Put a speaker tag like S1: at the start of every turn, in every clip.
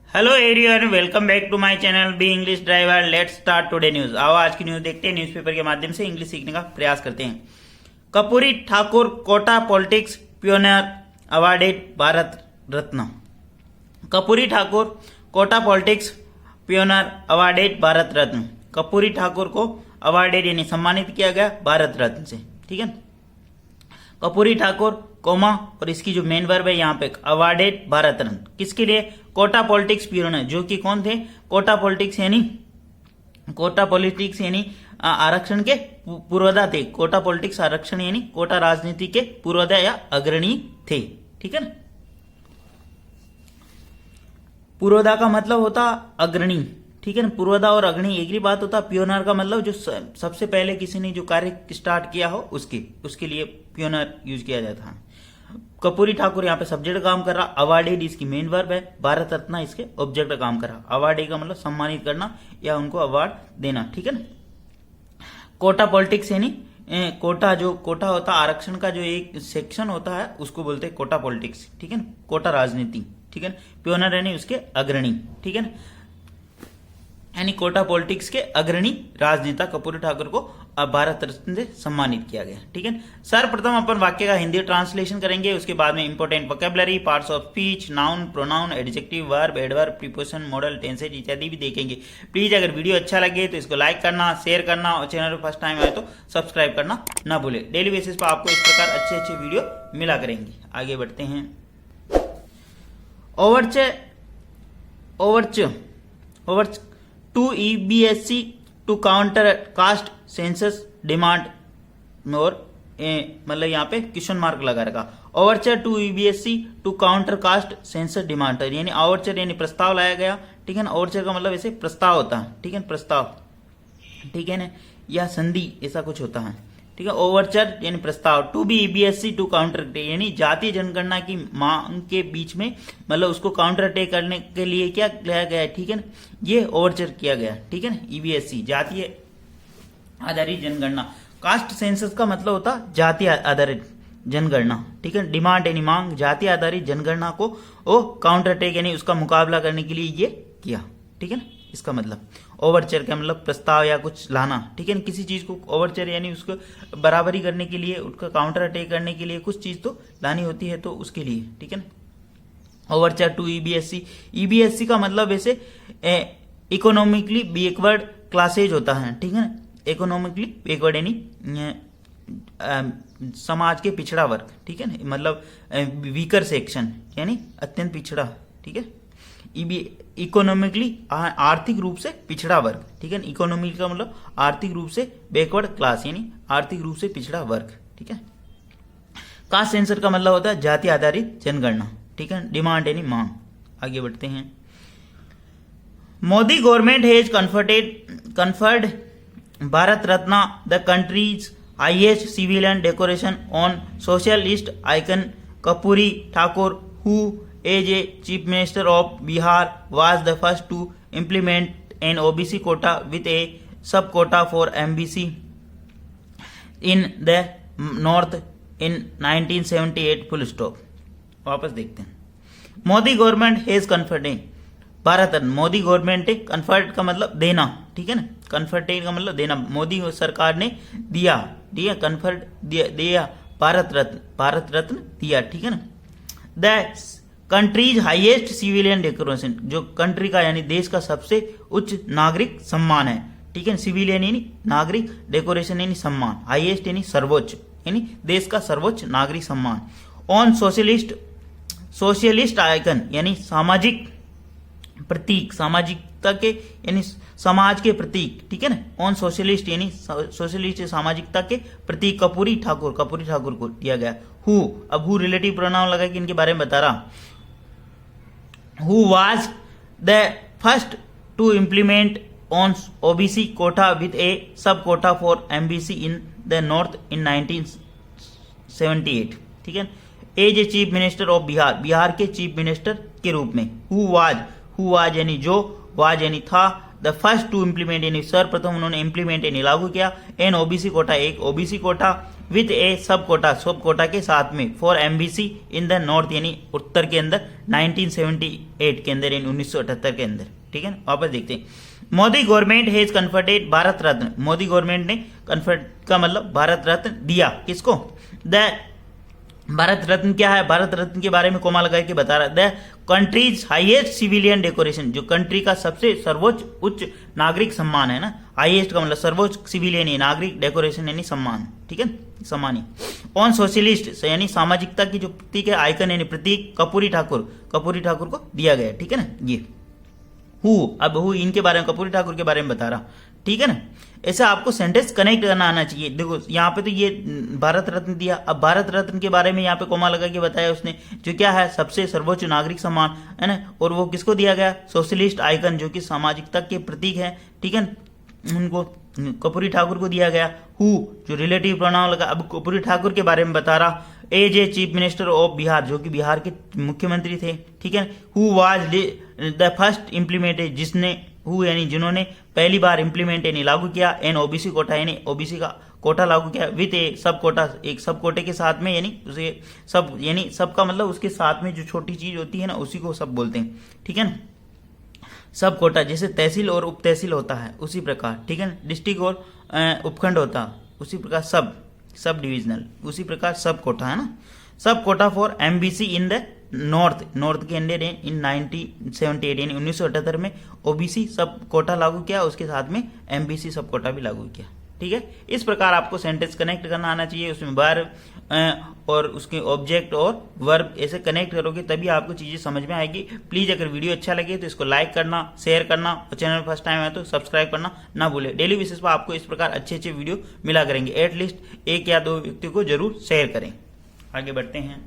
S1: Hello everyone, welcome back to my channel B English driver. Let's start today news. आओ आज की news देखते हैं। न्यूज़पेपर के माध्यम से इंग्लिश सीखने का प्रयास करते हैं। Karpoori Thakur quota politics pioneer awarded Bharat Ratna. Karpoori Thakur quota politics pioneer awarded Bharat Ratna. Karpoori Thakur को अवार्डेड यानी सम्मानित किया गया भारत रत्न से। ठीक है, कर्पूरी ठाकुर कोमा और इसकी जो मेन वर्ब है यहाँ पे अवार्डेड भारत रत्न किसके लिए? कोटा पॉलिटिक्स पियोनियर, जो कि कौन थे? कोटा पॉलिटिक्स यानी आरक्षण के पूर्वदा थे। कोटा पॉलिटिक्स आरक्षण यानी कोटा राजनीति के पूर्वदा या अग्रणी थे। ठीक है ना, पूर्वदा का मतलब होता अग्रणी। ठीक है ना, पूर्वदा और अग्रणी एक ही बात होता। पियोनियर का मतलब जो सबसे पहले किसी ने जो कार्य स्टार्ट किया हो उसके लिए पियोनियर यूज किया जाता है। कर्पूरी ठाकुर यहाँ पे सब्जेक्ट काम कर रहा, अवार्डेड इसकी मेन वर्ब है, भारत रत्न इसके ऑब्जेक्ट काम कर रहा। अवार्डेड का मतलब सम्मानित करना या उनको अवार्ड देना। ठीक है ना, कोटा पॉलिटिक्स यानी कोटा होता आरक्षण का जो एक सेक्शन होता है उसको बोलते हैं कोटा पॉलिटिक्स। ठीक है ना, कोटा राजनीति। ठीक है ना, पियोनियर यानी उसके अग्रणी। ठीक है ना, यानी कोटा पॉलिटिक्स के अग्रणी राजनेता कर्पूरी ठाकुर को भारत रत्न से सम्मानित किया गया। ठीक है, सर्वप्रथम अपन वाक्य का हिंदी ट्रांसलेशन करेंगे, उसके बाद में important vocabulary, parts of speech, noun, pronoun, adjective, verb, adverb, preposition, model, tenses इत्यादि भी देखेंगे। प्लीज अगर वीडियो अच्छा लगे तो इसको लाइक करना, शेयर करना और चैनल पर फर्स्ट टाइम आए तो सब्सक्राइब करना ना भूले। डेली बेसिस पर आपको इस प्रकार अच्छे अच्छे वीडियो मिला करेंगे। आगे बढ़ते हैं। Overture to EBSC to counter caste census demand और मतलब यहाँ पे क्वेश्चन मार्क लगा रखा। Overture to EBSC to counter caste census demand, यानी ओवरचर यानी प्रस्ताव लाया गया। ठीक है ना, ओवरचर का मतलब ऐसे प्रस्ताव होता है। ठीक है, प्रस्ताव। ठीक है ना, या संधि ऐसा कुछ होता है। ठीक है, ओवरचर यानी प्रस्ताव। To be EBSC to counter attack यानी जातीय जनगणना की मांग के बीच में मतलब उसको काउंटर अटैक करने के लिए क्या किया गया है? ठीक है ना, ये ओवरचर किया गया। ठीक है ना, EBSC जातीय आधारित जनगणना। कास्ट सेंसस का मतलब होता जातीय आधारित जनगणना। ठीक है, डिमांड यानी मांग, जातीय आधारित जनगणना को वो काउंटर अटैक यानी उसका मुकाबला करने के लिए ये किया। ठीक है ना, इसका मतलब ओवरचर का मतलब प्रस्ताव या कुछ लाना। ठीक है ना, किसी चीज को ओवरचर यानी उसको बराबरी करने के लिए, उसका काउंटर अटैक करने के लिए कुछ चीज तो लानी होती है, तो उसके लिए। ठीक है ना, ओवरचर टू EBSC का मतलब वैसे इकोनॉमिकली बैकवर्ड क्लासेज होता है। ठीक है ना, इकोनॉमिकली बैकवर्ड यानी समाज के पिछड़ा वर्ग। ठीक है ना, मतलब वीकर सेक्शन यानी अत्यंत पिछड़ा। ठीक है, इकोनॉमिकली आर्थिक रूप से पिछड़ा वर्ग। ठीक है, इकोनॉमी का मतलब आर्थिक रूप से बैकवर्ड क्लास यानी आर्थिक रूप से पिछड़ा वर्ग। ठीक है, कास्ट सेंसर का मतलब होता है जाति आधारित जनगणना। ठीक है, डिमांड यानी मांग। आगे बढ़ते हैं। Modi government has conferred Bharat Ratna the countries highest civilian decoration on socialist icon Karpoori Thakur who as a chief minister of Bihar was the first to implement an OBC quota with a sub quota for MBC in the north in 1978 full stop। वापस देखते हैं। Modi government has conferred Bharat Ratna. Modi government conferred का मतलब देना। ठीक है ना, conferred का मतलब देना। मोदी सरकार ने दिया कन्फर्ड दिया भारत रत्न दिया। ठीक है ना, the countries highest civilian decoration, जो कंट्री का यानी देश का सबसे उच्च नागरिक सम्मान है। ठीक है, सिविलियन यानी नागरिक, डेकोरेशन यानी सम्मान, हाईएस्ट यानी सर्वोच्च यानी देश का सर्वोच्च नागरिक सम्मान। ऑन सोशलिस्ट आइकन यानी सामाजिक प्रतीक, सामाजिकता के यानी समाज के प्रतीक। ठीक है ना, ऑन सोशलिस्ट यानी सोशलिस्ट सामाजिकता के प्रतीक कर्पूरी ठाकुर को दिया गया। हु, अब हु रिलेटिव प्रोनाउन लगा कि इनके बारे में बता रहा। Who was the first to implement on OBC quota with a sub quota for MBC in the north in 1978। ठीक है, as a chief minister of Bihar के चीफ मिनिस्टर के रूप में। Who was यानी जो, was यानी था, द फर्स्ट टू इम्प्लीमेंट यानी सर्वप्रथम उन्होंने इम्प्लीमेंट यानी लागू किया, एन OBC कोटा एक OBC कोटा विथ ए सब कोटा के साथ में for MBC in the north यानी उत्तर के अंदर 1978 के अंदर यानी 1978 के अंदर। ठीक है, वापस देखते हैं। Modi government has conferred Bharat Ratna, Modi government ने कन्फर्ट का मतलब भारत रत्न दिया किसको? द भारत रत्न क्या है? भारत रत्न के बारे में कोमा लगा के बता रहा है, the countries highest civilian decoration, जो कंट्री का सबसे सर्वोच्च उच्च नागरिक सम्मान है ना, हाईएस्ट का मतलब सर्वोच्च सिविलियन नागरिक डेकोरेशन यानी सम्मान। ठीक है, सम्मानी। ऑन सोशलिस्ट यानी सामाजिकता की जो प्रतीक है, आइकन यानी प्रतीक, कपूरी ठाकुर को दिया गया। ठीक है ना, ये अब इनके बारे में, कपूरी ठाकुर के बारे में बता रहा। ठीक है ना, ऐसे आपको सेंटेंस कनेक्ट करना आना चाहिए। देखो यहाँ पे तो ये भारत रत्न दिया, अब भारत रत्न के बारे में यहाँ पे कोमा लगा के बताया उसने, जो क्या है सबसे सर्वोच्च नागरिक सम्मान है ना, और वो किसको दिया गया? सोशलिस्ट आइकन जो कि सामाजिकता के प्रतीक है। ठीक है, उनको कपूरी ठाकुर को दिया गया। जो रिलेटिव प्रोनाउन लगा। अब कपूरी ठाकुर के बारे में बता रहा, as a chief minister of Bihar, जो कि बिहार के मुख्यमंत्री थे। ठीक है, who was the first implemented, यानी जिन्होंने पहली बार इम्प्लीमेंट यानी लागू किया एन ओबीसी कोटा यानी ओबीसी का कोटा लागू किया विथ ए सब कोटा, एक सब कोटे के साथ में, यानी उसे सब यानी सबका मतलब उसके साथ में जो छोटी चीज होती है ना उसी को सब बोलते हैं। ठीक है ना, सब कोटा जैसे तहसील और उप तहसील होता है उसी प्रकार। ठीक है ना, डिस्ट्रिक्ट और उपखंड होता है उसी प्रकार, सब डिविजनल उसी प्रकार सब कोटा है ना। सब quota for MBC in the north के अंडर इन 1978 यानी 1978 में ओबीसी सब कोटा लागू किया, उसके साथ में एमबीसी सब कोटा भी लागू किया। ठीक है, इस प्रकार आपको सेंटेंस कनेक्ट करना आना चाहिए, उसमें वर्ब और उसके ऑब्जेक्ट और वर्ब ऐसे कनेक्ट करोगे तभी आपको चीजें समझ में आएगी। प्लीज अगर वीडियो अच्छा लगे तो इसको लाइक करना, शेयर करना और चैनल फर्स्ट टाइम है तो सब्सक्राइब करना ना भूले। डेली बेसिस पर आपको इस प्रकार अच्छे वीडियो मिला करेंगे, एटलीस्ट 1 या 2 व्यक्ति को जरूर शेयर करें। आगे बढ़ते हैं।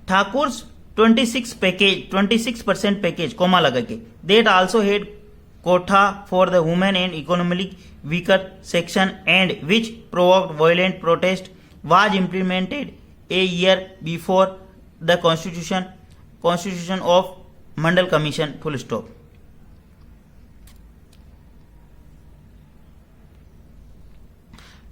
S1: ठाकुर्स 26% पैकेज कोमा लगा के, देट आल्सो हेड कोठा for the women and economically weaker section and which provoked violent protest was implemented a year before the constitution of Mandal commission full stop.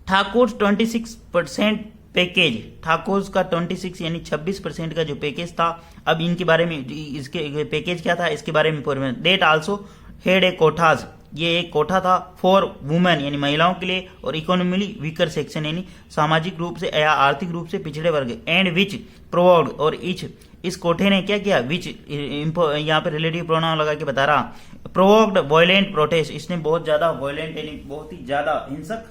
S1: Thakur 26% package, Thakur का 26 यानी 26% का जो पैकेज था, अब इनके बारे में, इसके पैकेज क्या था इसके बारे में। डेट आल्सो हेड ए कोठाज, ये एक कोठा था फॉर वुमेन यानी महिलाओं के लिए, और इकोनॉमिकली वीकर सेक्शन यानी सामाजिक रूप से या आर्थिक रूप से पिछड़े वर्ग, एंड विच प्रोवाइड और इस कोठे ने क्या किया, विच यहाँ पे रिलेटिव प्रोनाउन लगा के बता रहा, प्रोवोक्ड वायलेंट प्रोटेस्ट, इसने बहुत ज्यादा वायलेंट यानी बहुत ही ज्यादा हिंसक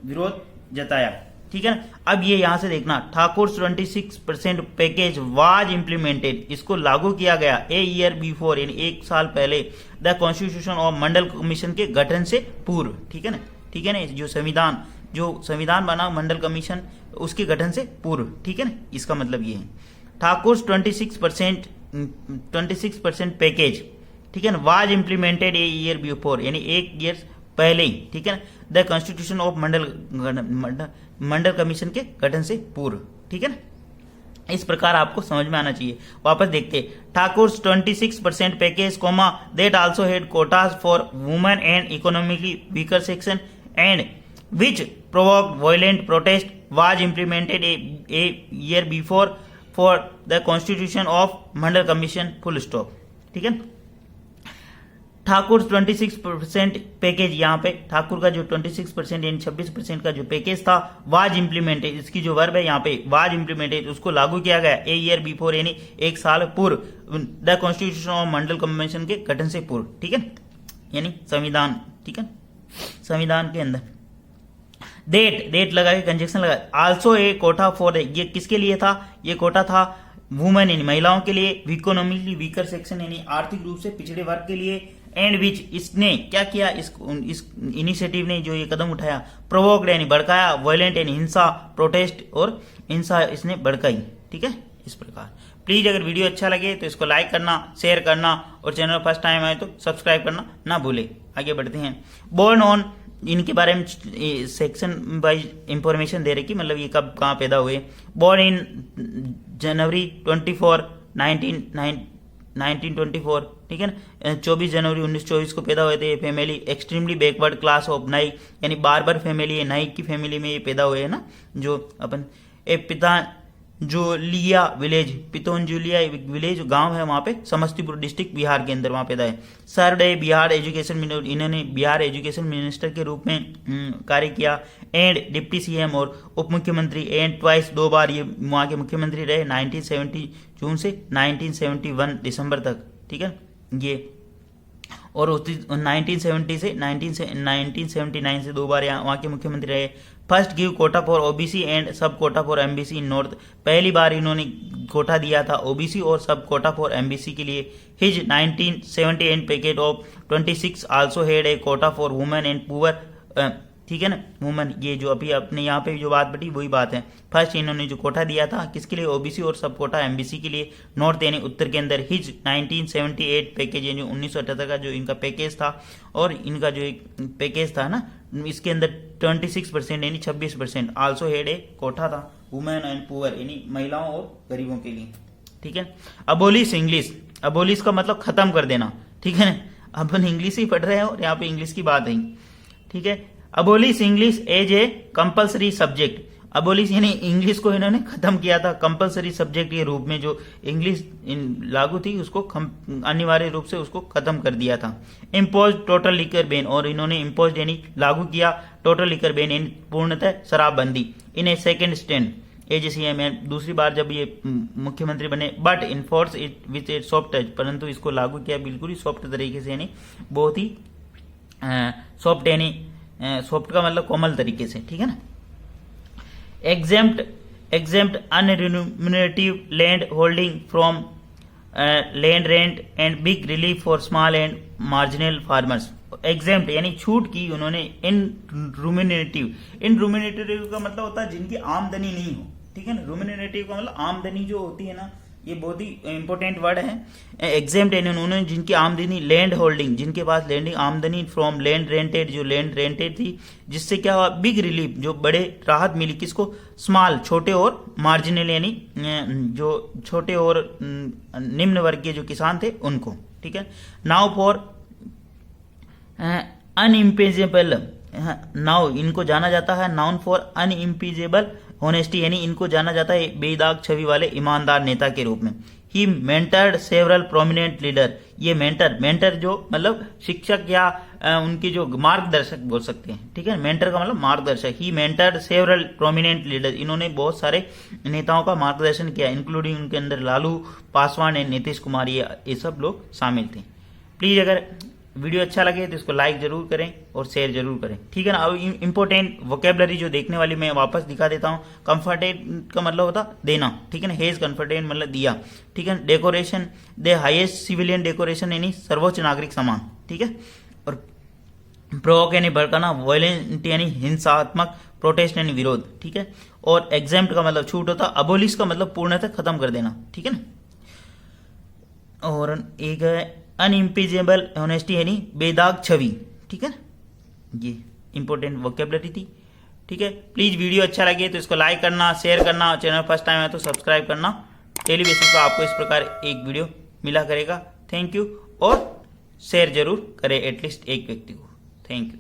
S1: विरोध जताया। ठीक है ना, अब ये यहां से देखना, ठाकुर 26% पैकेज वाज इम्प्लीमेंटेड, इसको लागू किया गया ए ईयर बिफोर यानी 1 साल पहले, the constitution of Mandal commission के गठन से पूर्व। ठीक है ना, जो संविधान बना मंडल कमीशन उसके गठन से पूर्व। ठीक है ना, इसका मतलब ये है ठाकुर 26% पैकेज, ठीक है ना, was implemented a year before यानी 1 ईयर पहले ही। ठीक है ना, the constitution of Mandal commission के गठन से पूर्व। ठीक है ना, इस प्रकार आपको समझ में आना चाहिए। वापस देखते, Thakur 26% package comma that also had quotas for women and economically weaker section and which provoked violent protest was implemented a year before for the constitution of Mandal commission full stop. ठीक है, ठाकुर 26% पैकेज, यहाँ पे ठाकुर का जो 26% यानी 26% का जो पैकेज था वाज इम्प्लीमेंटेड, इसकी जो वर्ब है यहाँ पे वाज इम्प्लीमेंटेड, उसको लागू किया गया ए ईयर बिफोर यानी 1 साल पूर्व, the constitution of Mandal commission के गठन से पूर्व। ठीक है, यानी संविधान। ठीक है, संविधान के अंदर डेट लगा के कंजक्शन लगा, आल्सो ए कोटा फॉर, ये किसके लिए था, ये कोटा था वुमेन यानी महिलाओं के लिए, इकोनॉमिकली वीकर सेक्शन यानी आर्थिक रूप से पिछड़े वर्ग के लिए, एंड विच, इसने क्या किया, इस इनिशिएटिव ने जो ये कदम उठाया, प्रोवोक्ड यानी भड़काया, वायलेंट यानी हिंसा, प्रोटेस्ट और हिंसा इसने भड़काई। ठीक है, इस प्रकार। प्लीज अगर वीडियो अच्छा लगे तो इसको लाइक करना, शेयर करना और चैनल फर्स्ट टाइम आए तो सब्सक्राइब करना ना भूले। आगे बढ़ते हैं। बोर्न ऑन, इनके बारे में सेक्शन वाइज इंफॉर्मेशन दे रखी, मतलब ये कब कहाँ पैदा हुए। बोर्न इन जनवरी 24, 1924, ठीक है ना। 24 जनवरी 1924 को पैदा हुए थे। Family extremely backward class of नाई, यानी बार्बर फैमिली है, नाई की फैमिली में ये पैदा हुए है ना। जो अपन पिता जो लिया विलेज, पितौंजुलिया विलेज गांव है वहां पे, समस्तीपुर डिस्ट्रिक्ट बिहार के अंदर वहां पैदा है। सर्ड है बिहार एजुकेशन, इन्होंने बिहार एजुकेशन मिनिस्टर के रूप में कार्य किया। एंड डिप्टी सीएम और उप मुख्यमंत्री, एंड ट्वाइस 2 बार ये वहां के मुख्यमंत्री रहे, 1970 जून से 1971 दिसंबर तक, ठीक है ये। और 1970 से 1979 से 2 बार यहाँ वहाँ के मुख्यमंत्री रहे। First give quota for OBC and sub quota for MBC in north, पहली बार इन्होंने कोटा दिया था ओबीसी और सब कोटा फॉर एमबीसी के लिए। His 1978 packet of 26 also head A Kota for women and poor, ठीक है ना, वुमेन। ये जो अभी अपने यहाँ पे जो बात बटी वही बात है। फर्स्ट इन्होंने जो कोटा दिया था किसके लिए, ओबीसी और सब कोटा एमबीसी के लिए, नॉर्थ यानी उत्तर के अंदर। हिज 1978 पैकेज, यानी 1978 का जो इनका पैकेज था, और इनका जो एक पैकेज था ना, इसके अंदर 26% यानी 26% आल्सो हेड ए कोटा था वुमेन एंड पुअर, यानी महिलाओं और गरीबों के लिए, ठीक है। अबोलिश इंग्लिश, अबोलिश का मतलब खत्म कर देना, ठीक है ना। अपन इंग्लिश ही पढ़ रहे हैं और यहाँ पे इंग्लिश की बात है, ठीक है। Abolish English as a compulsory subject, abolish यानी इंग्लिश को इन्होंने खत्म किया था कंपलसरी सब्जेक्ट के रूप में। जो इंग्लिश लागू थी उसको अनिवार्य रूप से उसको खत्म कर दिया था। इम्पोज टोटल लिकर बैन, और इन्होंने इम्पोज यानी लागू किया टोटल लिकर बैन, यानी पूर्णतः शराबबंदी। इन ए सेकेंड स्टैंड एज सीएम, दूसरी बार जब ये मुख्यमंत्री बने। But enforce it with A soft touch, परंतु इसको लागू किया बिल्कुल ही सॉफ्ट तरीके से, यानी बहुत ही सॉफ्ट, यानी सॉफ्ट का मतलब कोमल तरीके से, ठीक है ना। exempt unremunerative land holding from land rent and big relief for small and marginal farmers। exempt यानी छूट की उन्होंने। इनरुमिनेटिव, इनरुमिनेटिव का मतलब होता है जिनकी आमदनी नहीं हो, ठीक है ना। रुमिनेटिव का मतलब आमदनी जो होती है ना, ये बहुत ही इंपॉर्टेंट वर्ड है। एग्जेम्प्ट यानी उन्होंने जिनकी आमदनी, लैंड होल्डिंग जिनके पास लैंडिंग आमदनी, फ्रॉम लैंड रेंटेड जो लैंड रेंटेड थी, जिससे क्या हुआ, बिग रिलीफ जो बड़े राहत मिली किसको, स्मॉल छोटे और मार्जिनल यानी जो छोटे और निम्न वर्ग के जो किसान थे उनको, ठीक है। नाउ फॉर अनइम्पेजेबल, नाउ इनको जाना जाता है नाउन फॉर अनइम्पेजेबल ऑनेस्टी, यानी इनको जाना जाता है बेदाग छवि वाले ईमानदार नेता के रूप में। ही मेंटर्ड सेवरल प्रोमिनेंट लीडर, ये मेंटर जो मतलब शिक्षक या उनके जो मार्गदर्शक बोल सकते हैं, ठीक है। मेंटर का मतलब मार्गदर्शक। ही मेंटर्ड सेवरल प्रोमिनेंट लीडर, इन्होंने बहुत सारे नेताओं का मार्गदर्शन किया, इंक्लूडिंग उनके अंदर लालू पासवान एंड नीतीश कुमार, ये सब लोग शामिल थे। प्लीज अगर वीडियो अच्छा लगे तो इसको लाइक जरूर करें और शेयर जरूर करें, ठीक है ना। अब इंपॉर्टेंट वोकेबलरी जो देखने वाली मैं वापस दिखा देता हूँ। कंफर्टेड का मतलब होता देना, ठीक है ना। हेज कंफर्टेड मतलब दिया, ठीक है। डेकोरेशन, दे हाईएस्ट सिविलियन डेकोरेशन यानी सर्वोच्च नागरिक सम्मान, ठीक है। और प्रोवोक यानी भड़काना, वायलेंट यानी हिंसात्मक, प्रोटेस्ट यानी विरोध, ठीक है। और एग्जेम्प्ट का मतलब छूट होता, अबोलिश का मतलब पूर्णतः खत्म कर देना, ठीक है ना। और एक है अनइम्पेजेबल ऑनेस्टी यानी बेदाग छवि, ठीक है ना। ये इंपॉर्टेंट वोकेबलरी थी, ठीक है। प्लीज वीडियो अच्छा लगे तो इसको लाइक करना, शेयर करना, चैनल फर्स्ट टाइम है तो सब्सक्राइब करना। डेली बेसिस पर आपको इस प्रकार एक वीडियो मिला करेगा। थैंक यू, और शेयर जरूर करें एटलीस्ट एक व्यक्ति को। Thank you.